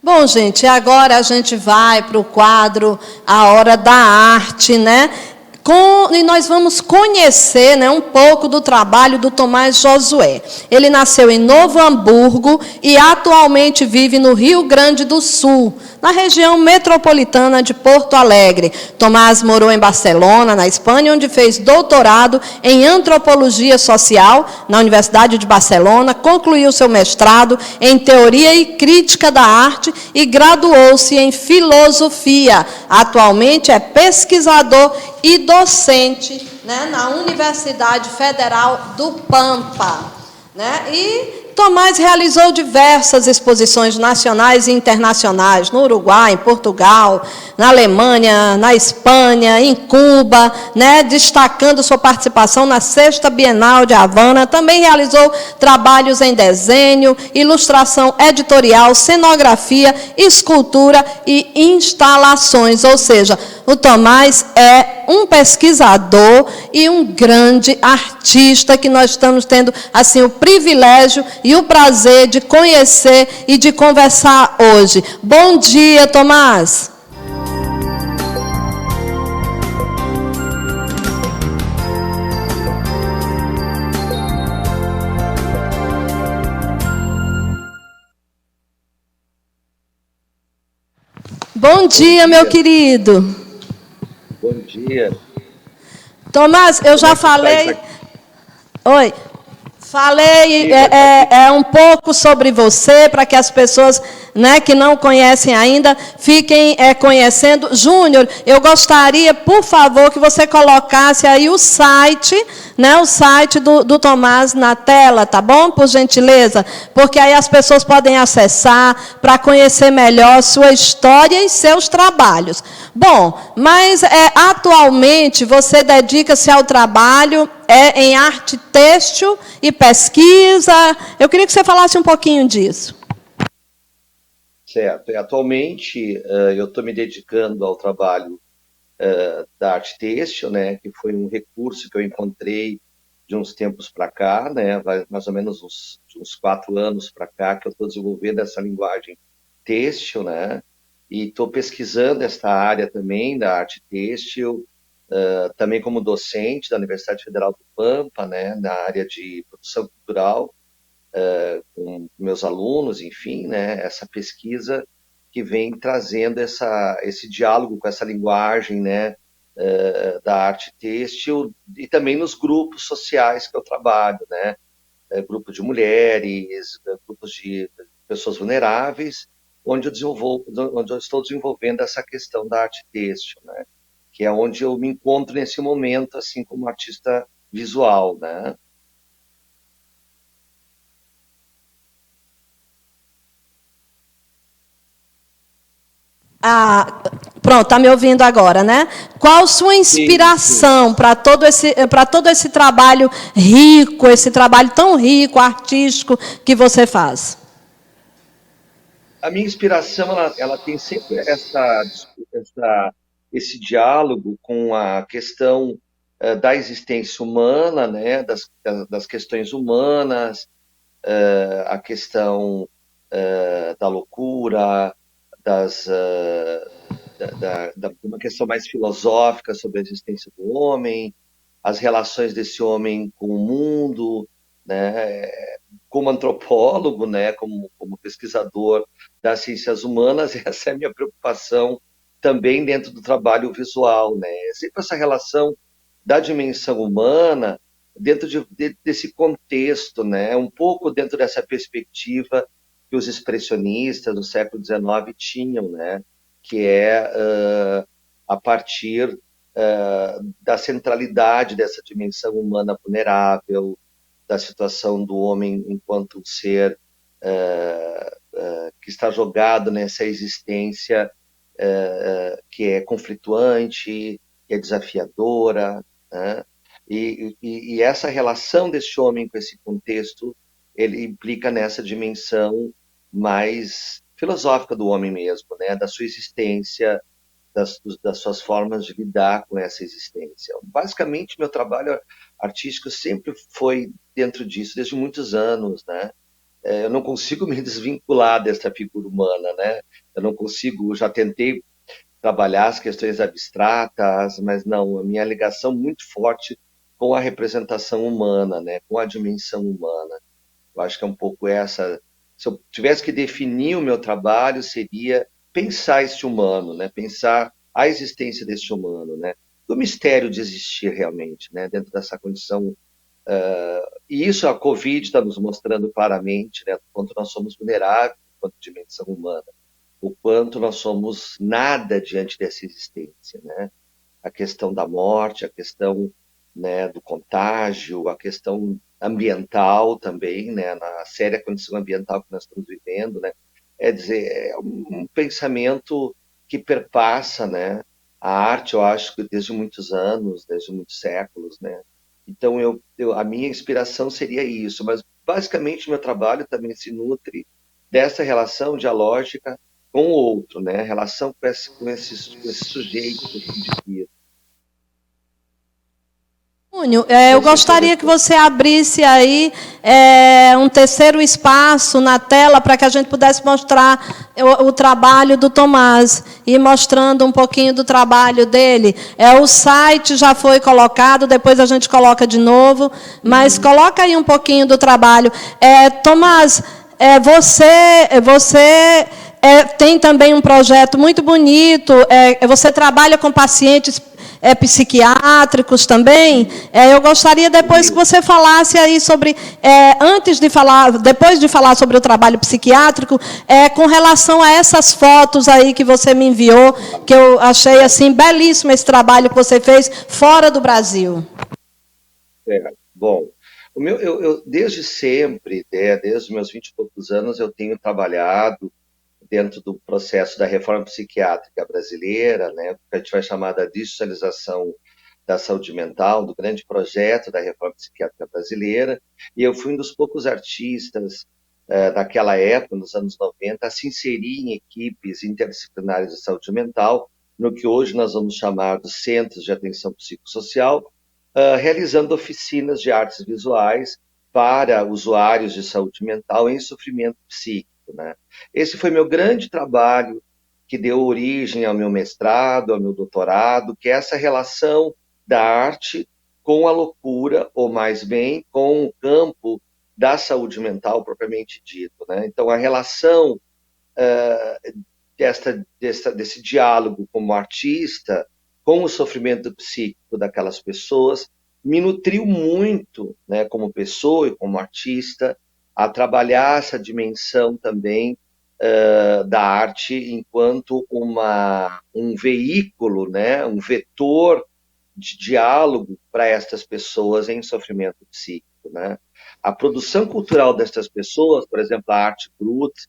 Bom, gente, agora a gente vai para o quadro A Hora da Arte, né? E nós vamos conhecer, né, um pouco do trabalho do Tomás Josué. Ele nasceu em Novo Hamburgo e atualmente vive no Rio Grande do Sul, na região metropolitana de Porto Alegre. Tomás morou em Barcelona, na Espanha, onde fez doutorado em Antropologia Social na Universidade de Barcelona, concluiu seu mestrado em Teoria e Crítica da Arte e graduou-se em Filosofia. Atualmente é pesquisador e docente, né, na Universidade Federal do Pampa, né? E Tomás realizou diversas exposições nacionais e internacionais, no Uruguai, em Portugal, na Alemanha, na Espanha, em Cuba, né, destacando sua participação na Sexta Bienal de Havana. Também realizou trabalhos em desenho, ilustração editorial, cenografia, escultura e instalações. Ou seja, o Tomás é um pesquisador e um grande artista que nós estamos tendo assim o privilégio e o prazer de conhecer e de conversar hoje. Bom dia, Tomás. Bom dia, meu querido. Bom dia. Tomás, eu já falei... Oi. Falei um pouco sobre você, para que as pessoas, né, que não conhecem ainda, fiquem conhecendo. Júnior, eu gostaria, por favor, que você colocasse aí o site, né, o site do Tomás na tela, tá bom? Por gentileza, porque aí as pessoas podem acessar para conhecer melhor sua história e seus trabalhos. Bom, mas atualmente você dedica-se ao trabalho em arte têxtil e pesquisa. Eu queria que você falasse um pouquinho disso. Certo. Atualmente, eu estou me dedicando ao trabalho da arte têxtil, né, que foi um recurso que eu encontrei de uns tempos para cá, né, mais ou menos uns 4 anos para cá, que eu estou desenvolvendo essa linguagem têxtil, né, e estou pesquisando esta área também da arte têxtil, também como docente da Universidade Federal do Pampa, né, na área de produção cultural, com meus alunos, enfim, né, essa pesquisa que vem trazendo esse diálogo com essa linguagem, né, da arte têxtil e também nos grupos sociais que eu trabalho, né, grupo de mulheres, grupos de pessoas vulneráveis, onde eu estou desenvolvendo essa questão da arte têxtil, né, que é onde eu me encontro nesse momento, assim, como artista visual, né. Pronto, está me ouvindo agora, né? Qual sua inspiração para todo esse trabalho rico, esse trabalho tão rico, artístico que você faz? A minha inspiração, ela tem sempre esse diálogo com a questão da existência humana, né? Das questões humanas, a questão da loucura, uma questão mais filosófica sobre a existência do homem, as relações desse homem com o mundo, né? Como antropólogo, né? Como pesquisador das ciências humanas, essa é a minha preocupação também dentro do trabalho visual, né? Sempre essa relação da dimensão humana dentro desse contexto, né? Um pouco dentro dessa perspectiva que os expressionistas do século XIX tinham, né? Que é a partir da centralidade dessa dimensão humana vulnerável, da situação do homem enquanto ser que está jogado nessa existência que é conflituante, que é desafiadora, né? E essa relação desse homem com esse contexto, ele implica nessa dimensão mais filosófica do homem mesmo, né? Da sua existência, das suas formas de lidar com essa existência. Basicamente, meu trabalho artístico sempre foi dentro disso, desde muitos anos, né? eu não consigo me desvincular dessa figura humana, né? Eu não consigo, já tentei trabalhar as questões abstratas, mas não, a minha ligação muito forte com a representação humana, né? Com a dimensão humana. Eu acho que é um pouco essa. Se eu tivesse que definir o meu trabalho, seria pensar este humano, né? Pensar a existência deste humano, né? Do mistério de existir realmente, né? Dentro dessa condição. E isso a Covid está nos mostrando claramente, né? O quanto nós somos vulneráveis enquanto dimensão humana, o quanto nós somos nada diante dessa existência, né? A questão da morte, a questão, né, do contágio, a questão ambiental também, né, na séria condição ambiental que nós estamos vivendo, né, é dizer, é um pensamento que perpassa, né, a arte, eu acho que desde muitos anos, desde muitos séculos, né. Então a minha inspiração seria isso, mas basicamente meu trabalho também se nutre dessa relação dialógica com o outro, né, a relação com esse sujeito, com esse indivíduo. Júnior, eu Não sei se eu gostaria que respondi. você abrisse aí um terceiro espaço na tela para que a gente pudesse mostrar o trabalho do Tomás, e mostrando um pouquinho do trabalho dele. O site já foi colocado, depois a gente coloca de novo, mas coloca aí um pouquinho do trabalho. Tomás, você tem também um projeto muito bonito, você trabalha com pacientes psiquiátricos também. Eu gostaria depois que Isso. você falasse aí sobre, antes de falar, depois de falar sobre o trabalho psiquiátrico, com relação a essas fotos aí que você me enviou, que eu achei assim belíssimo esse trabalho que você fez fora do Brasil. Bom, desde sempre, né, desde os meus 20 e poucos anos, eu tenho trabalhado dentro do processo da reforma psiquiátrica brasileira, né, que a gente vai chamar da digitalização da saúde mental, do grande projeto da reforma psiquiátrica brasileira, e eu fui um dos poucos artistas daquela época, nos anos 90, a se inserir em equipes interdisciplinares de saúde mental, no que hoje nós vamos chamar de Centros de Atenção Psicossocial, realizando oficinas de artes visuais para usuários de saúde mental em sofrimento psíquico, né? Esse foi meu grande trabalho que deu origem ao meu mestrado, ao meu doutorado, que é essa relação da arte com a loucura, ou mais bem, com o campo da saúde mental propriamente dito, né? Então, a relação desse diálogo como artista com o sofrimento psíquico daquelas pessoas me nutriu muito, né, como pessoa e como artista, a trabalhar essa dimensão também da arte enquanto um veículo, né, um vetor de diálogo para estas pessoas em sofrimento psíquico, né? A produção cultural destas pessoas, por exemplo, a arte bruta,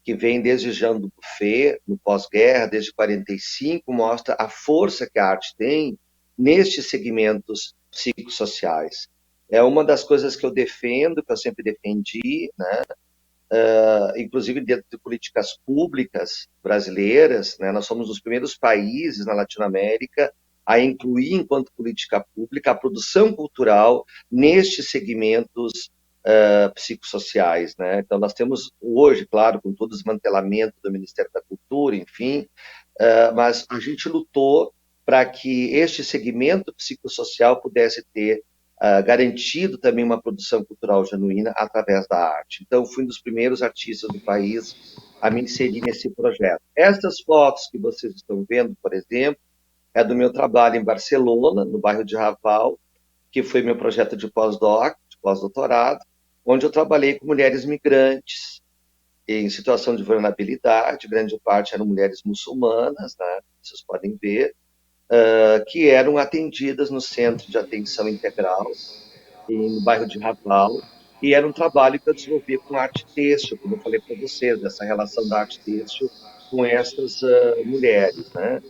que vem desde Jean Dubuffet, no pós-guerra, desde 45, mostra a força que a arte tem nestes segmentos psicossociais. É uma das coisas que eu defendo, que eu sempre defendi, né? Inclusive dentro de políticas públicas brasileiras, né? Nós somos os primeiros países na Latinoamérica a incluir, enquanto política pública, a produção cultural nestes segmentos psicossociais, né? Então, nós temos hoje, claro, com todo o desmantelamento do Ministério da Cultura, enfim, mas a gente lutou para que este segmento psicossocial pudesse ter garantido também uma produção cultural genuína através da arte. Então, fui um dos primeiros artistas do país a me inserir nesse projeto. Estas fotos que vocês estão vendo, por exemplo, é do meu trabalho em Barcelona, no bairro de Raval, que foi meu projeto de pós-doc, de pós-doutorado, onde eu trabalhei com mulheres migrantes em situação de vulnerabilidade, grande parte eram mulheres muçulmanas, né? Vocês podem ver, que eram atendidas no Centro de Atenção Integral, no bairro de Raval, e era um trabalho que eu desenvolvi com arte têxtil, como eu falei para vocês, dessa relação da arte têxtil com essas mulheres, né?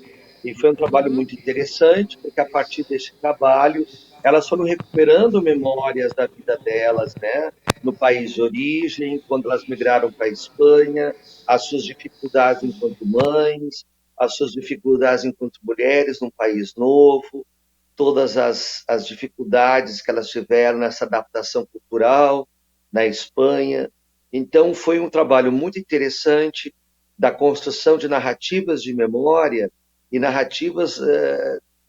E foi um trabalho muito interessante, porque a partir desse trabalho, elas foram recuperando memórias da vida delas, né? No país de origem, quando elas migraram para a Espanha, as suas dificuldades enquanto mães, as suas dificuldades enquanto mulheres num país novo, todas as dificuldades que elas tiveram nessa adaptação cultural na Espanha. Então, foi um trabalho muito interessante da construção de narrativas de memória e narrativas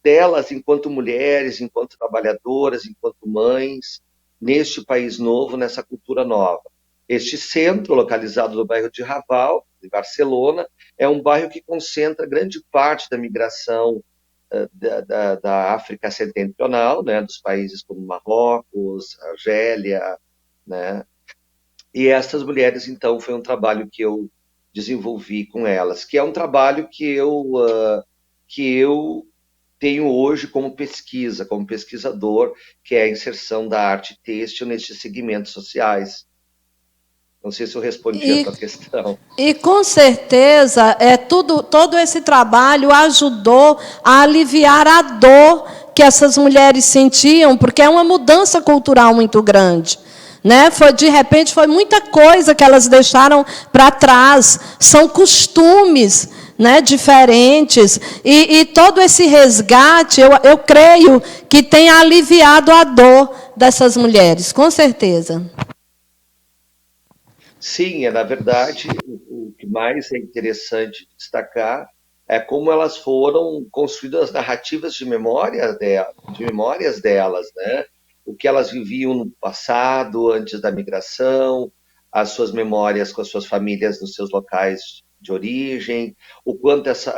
delas enquanto mulheres, enquanto trabalhadoras, enquanto mães, neste país novo, nessa cultura nova. Este centro, localizado no bairro de Raval, em Barcelona, é um bairro que concentra grande parte da migração da África Setentrional, né, dos países como Marrocos, Argélia, né, e essas mulheres, então, foi um trabalho que eu desenvolvi com elas, que é um trabalho que eu tenho hoje como pesquisa, como pesquisador, que é a inserção da arte têxtil nestes segmentos sociais. Não sei se eu respondi a E, tua questão. e com certeza, todo esse trabalho ajudou a aliviar a dor que essas mulheres sentiam, porque é uma mudança cultural muito grande. Né? De repente, foi muita coisa que elas deixaram para trás. São costumes, né, diferentes. E todo esse resgate, eu creio que tem aliviado a dor dessas mulheres, com certeza. Sim, na verdade, o que mais é interessante destacar é como elas foram construídas as narrativas de memórias delas, né? O que elas viviam no passado, antes da migração, as suas memórias com as suas famílias nos seus locais de origem,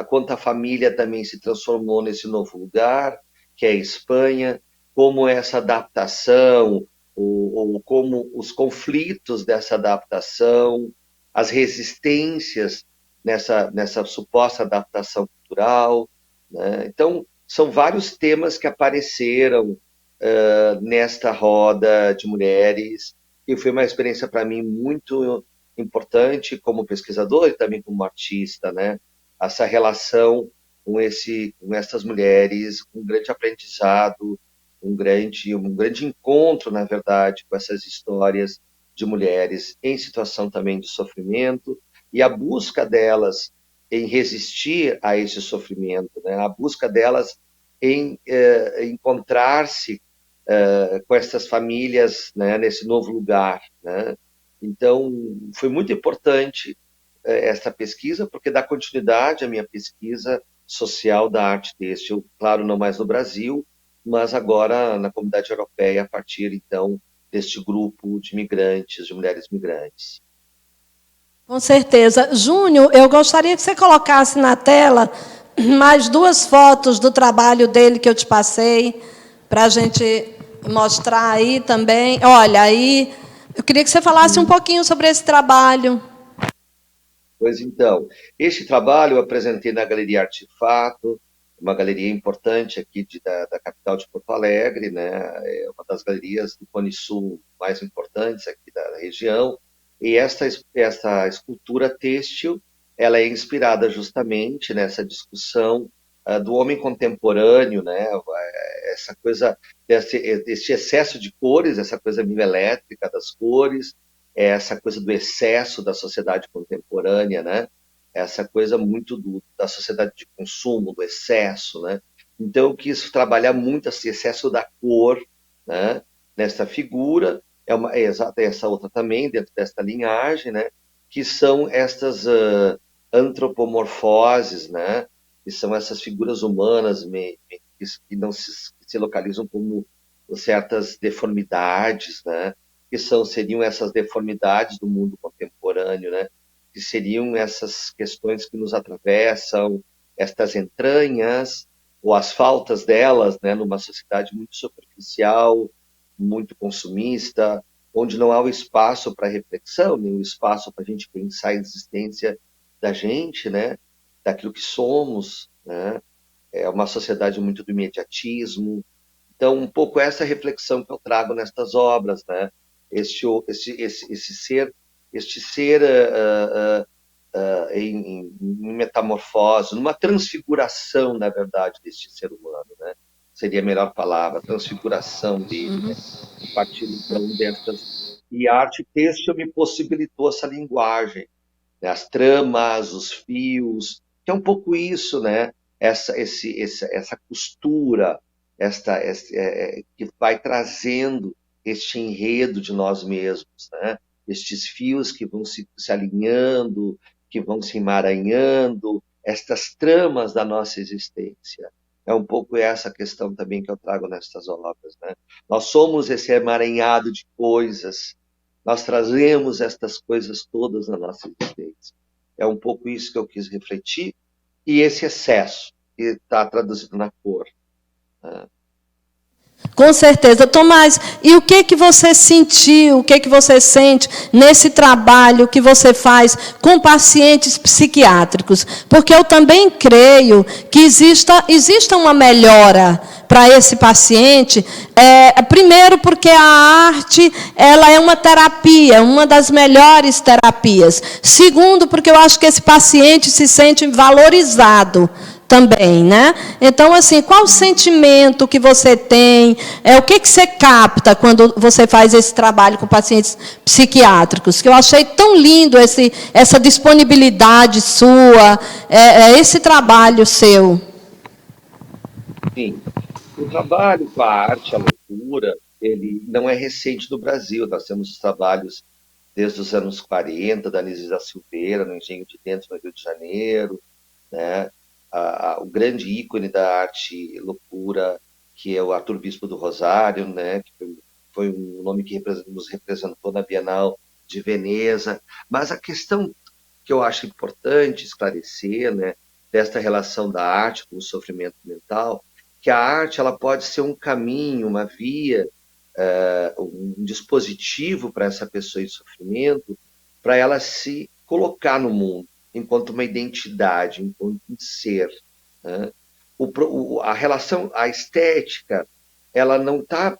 quanto a família também se transformou nesse novo lugar, que é a Espanha, como essa adaptação, ou como os conflitos dessa adaptação, as resistências nessa suposta adaptação cultural, né? Então, são vários temas que apareceram nesta roda de mulheres, e foi uma experiência para mim muito importante como pesquisador e também como artista, né? Essa relação com essas mulheres, um grande aprendizado, um grande encontro, na verdade, com essas histórias de mulheres em situação também de sofrimento e a busca delas em resistir a esse sofrimento, né? A busca delas em encontrar-se com essas famílias, né, nesse novo lugar, né? Então, foi muito importante essa pesquisa, porque dá continuidade à minha pesquisa social da arte têxtil, claro, não mais no Brasil, mas agora na comunidade europeia, a partir, então, deste grupo de migrantes, de mulheres migrantes. Com certeza. Júnior, eu gostaria que você colocasse na tela mais duas fotos do trabalho dele que eu te passei, para a gente mostrar aí também. Olha, aí, eu queria que você falasse um pouquinho sobre esse trabalho. Pois então, este trabalho eu apresentei na Galeria Artefato, uma galeria importante aqui da capital de Porto Alegre, né? É uma das galerias do Cone Sul mais importantes aqui da região. E esta escultura têxtil, ela é inspirada justamente nessa discussão do homem contemporâneo, né? Essa coisa desse excesso de cores, essa coisa bioelétrica das cores, essa coisa do excesso da sociedade contemporânea, né? Essa coisa muito da sociedade de consumo, do excesso, né? Então, eu quis trabalhar muito esse excesso da cor, né? Nessa figura, exata essa outra também, dentro desta linhagem, né? Que são estas antropomorfoses, né? Que são essas figuras humanas que não que se localizam como certas deformidades, né? Seriam essas deformidades do mundo contemporâneo, né? Que seriam essas questões que nos atravessam, estas entranhas, ou as faltas delas, né? Numa sociedade muito superficial, muito consumista, onde não há o espaço para reflexão, nem o espaço para a gente pensar a existência da gente, né? Daquilo que somos, né? É uma sociedade muito do imediatismo. Então, um pouco essa reflexão que eu trago nestas obras, né? Este ser em metamorfose, numa transfiguração, na verdade, deste ser humano, né? Seria a melhor palavra, transfiguração dele, né? A partir, então, destas... E a arte têxtil me possibilitou essa linguagem, né? As tramas, os fios, que é um pouco isso, né? Essa costura, que vai trazendo este enredo de nós mesmos, né? estes fios que vão se alinhando, que vão se emaranhando, estas tramas da nossa existência. É um pouco essa questão também que eu trago nestas obras, né? Nós somos esse emaranhado de coisas, nós trazemos estas coisas todas na nossa existência. É um pouco isso que eu quis refletir, e esse excesso que está traduzido na cor, né? Com certeza. Tomás, e o que que você sentiu, o que que você sente nesse trabalho que você faz com pacientes psiquiátricos? Porque eu também creio que exista uma melhora para esse paciente. Primeiro, porque a arte ela é uma terapia, uma das melhores terapias. Segundo, porque eu acho que esse paciente se sente valorizado também, né? Então, assim, qual o sentimento que você tem? O que que você capta quando você faz esse trabalho com pacientes psiquiátricos? Que eu achei tão lindo essa disponibilidade sua, esse trabalho seu. Sim, o trabalho com a arte, a loucura, ele não é recente no Brasil. Nós temos os trabalhos desde os anos 40, da Anísio da Silveira, no Engenho de Dentro, no Rio de Janeiro, né? O grande ícone da arte loucura, que é o Arthur Bispo do Rosário, né? Que foi um nome que nos representou na Bienal de Veneza. Mas a questão que eu acho importante esclarecer, né, desta relação da arte com o sofrimento mental, que a arte ela pode ser um caminho, uma via, um dispositivo para essa pessoa em sofrimento, para ela se colocar no mundo enquanto uma identidade, enquanto um ser, né? A relação, a estética, ela não está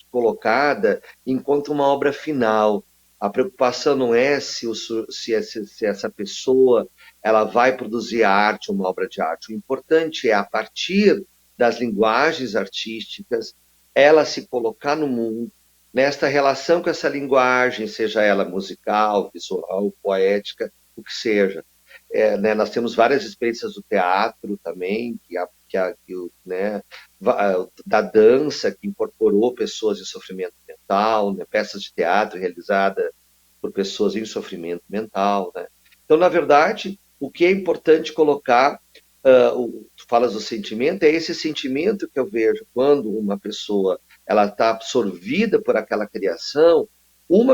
colocada enquanto uma obra final. A preocupação não é se essa pessoa ela vai produzir arte, uma obra de arte. O importante é, a partir das linguagens artísticas, ela se colocar no mundo, nesta relação com essa linguagem, seja ela musical, visual, poética, o que seja. Né, nós temos várias experiências do teatro também, né, da dança, que incorporou pessoas em sofrimento mental, né, peças de teatro realizadas por pessoas em sofrimento mental, né? Então, na verdade, o que é importante colocar, tu falas do sentimento, é esse sentimento que eu vejo quando uma pessoa ela está absorvida por aquela criação,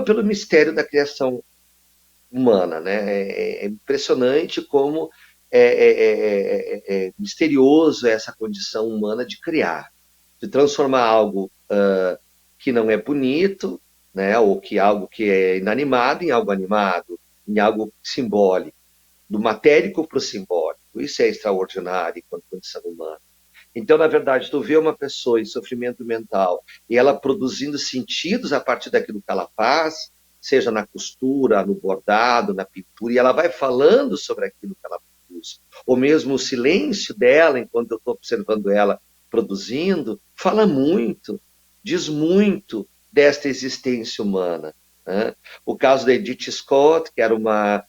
pelo mistério da criação humana, né? É impressionante como é misterioso essa condição humana de criar, de transformar algo que não é bonito, né? Ou que algo que é inanimado em algo animado, em algo simbólico, do matérico para o simbólico. Isso é extraordinário enquanto condição humana. Então, na verdade, tu vê uma pessoa em sofrimento mental e ela produzindo sentidos a partir daquilo que ela faz, seja na costura, no bordado, na pintura, e ela vai falando sobre aquilo que ela produz. Ou mesmo o silêncio dela, enquanto eu estou observando ela produzindo, fala muito, diz muito desta existência humana, né? O caso da Edith Scott, que era uma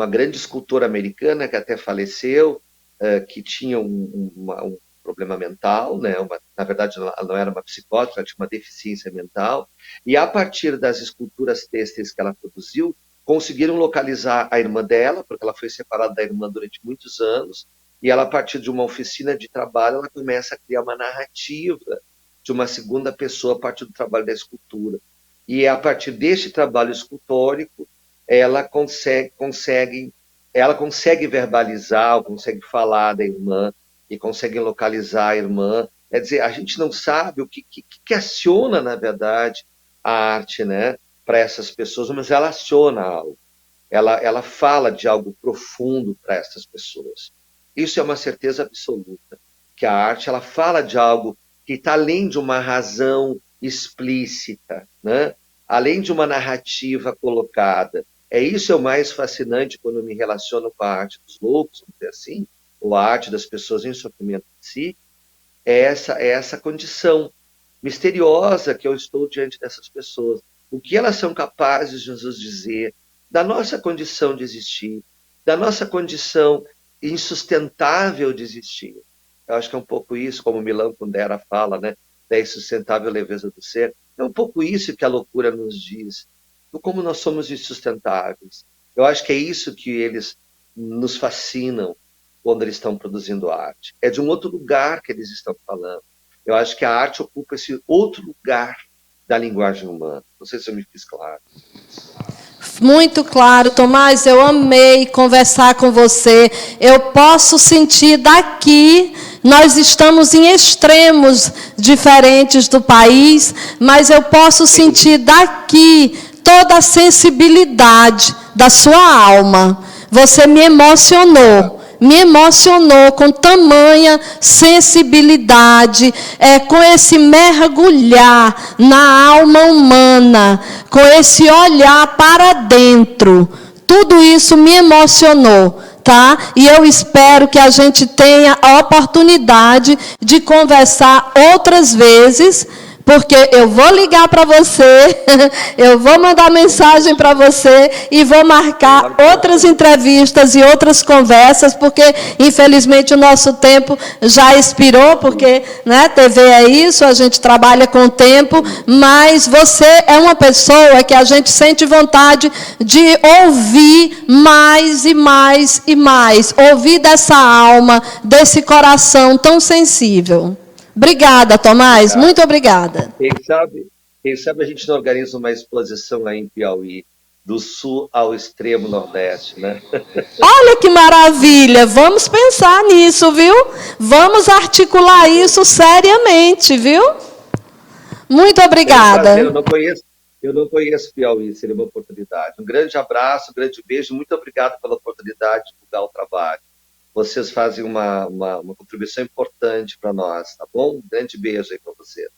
grande escultora americana que até faleceu, que tinha um problema mental, né? Na verdade, ela não era uma psicótica, ela tinha uma deficiência mental, e a partir das esculturas têxteis que ela produziu, conseguiram localizar a irmã dela, porque ela foi separada da irmã durante muitos anos, e ela, a partir de uma oficina de trabalho, ela começa a criar uma narrativa de uma segunda pessoa a partir do trabalho da escultura. E a partir deste trabalho escultórico, ela consegue verbalizar, consegue falar da irmã e consegue localizar a irmã. Quer dizer, a gente não sabe o que aciona, na verdade, a arte, né, para essas pessoas, mas ela aciona algo. Ela fala de algo profundo para essas pessoas. Isso é uma certeza absoluta, que a arte ela fala de algo que está além de uma razão explícita, né? Além de uma narrativa colocada. Isso é o mais fascinante quando eu me relaciono com a arte dos loucos, vamos dizer assim, ou a arte das pessoas em sofrimento de si, essa condição misteriosa que eu estou diante dessas pessoas. O que elas são capazes de nos dizer da nossa condição de existir, da nossa condição insustentável de existir. Eu acho que é um pouco isso, como Milan Kundera fala, né? da insustentável leveza do ser. É um pouco isso que a loucura nos diz, do como nós somos insustentáveis. Eu acho que é isso que eles nos fascinam quando eles estão produzindo arte. É de um outro lugar que eles estão falando. Eu acho que a arte ocupa esse outro lugar da linguagem humana. Não sei se eu me fiz claro. Muito claro, Tomás, eu amei conversar com você. Eu posso sentir daqui, nós estamos em extremos diferentes do país, mas eu posso sentir daqui toda a sensibilidade da sua alma. Você me emocionou com tamanha sensibilidade, com esse mergulhar na alma humana, com esse olhar para dentro. Tudo isso me emocionou, tá? E eu espero que a gente tenha a oportunidade de conversar outras vezes, porque eu vou ligar para você, eu vou mandar mensagem para você e vou marcar outras entrevistas e outras conversas, porque, infelizmente, o nosso tempo já expirou, porque, né, TV é isso, a gente trabalha com o tempo, mas você é uma pessoa que a gente sente vontade de ouvir mais e mais e mais, ouvir dessa alma, desse coração tão sensível. Obrigada, Tomás. Obrigado. Muito obrigada. Quem sabe a gente não organiza uma exposição aí em Piauí, do sul ao extremo nordeste, né? Olha que maravilha. Vamos pensar nisso, viu? Vamos articular isso seriamente, viu? Muito obrigada. É um prazer. Eu não conheço Piauí, seria uma oportunidade. Um grande abraço, um grande beijo. Muito obrigado pela oportunidade de divulgar o trabalho. Vocês fazem uma contribuição importante para nós, tá bom? Um grande beijo aí para vocês.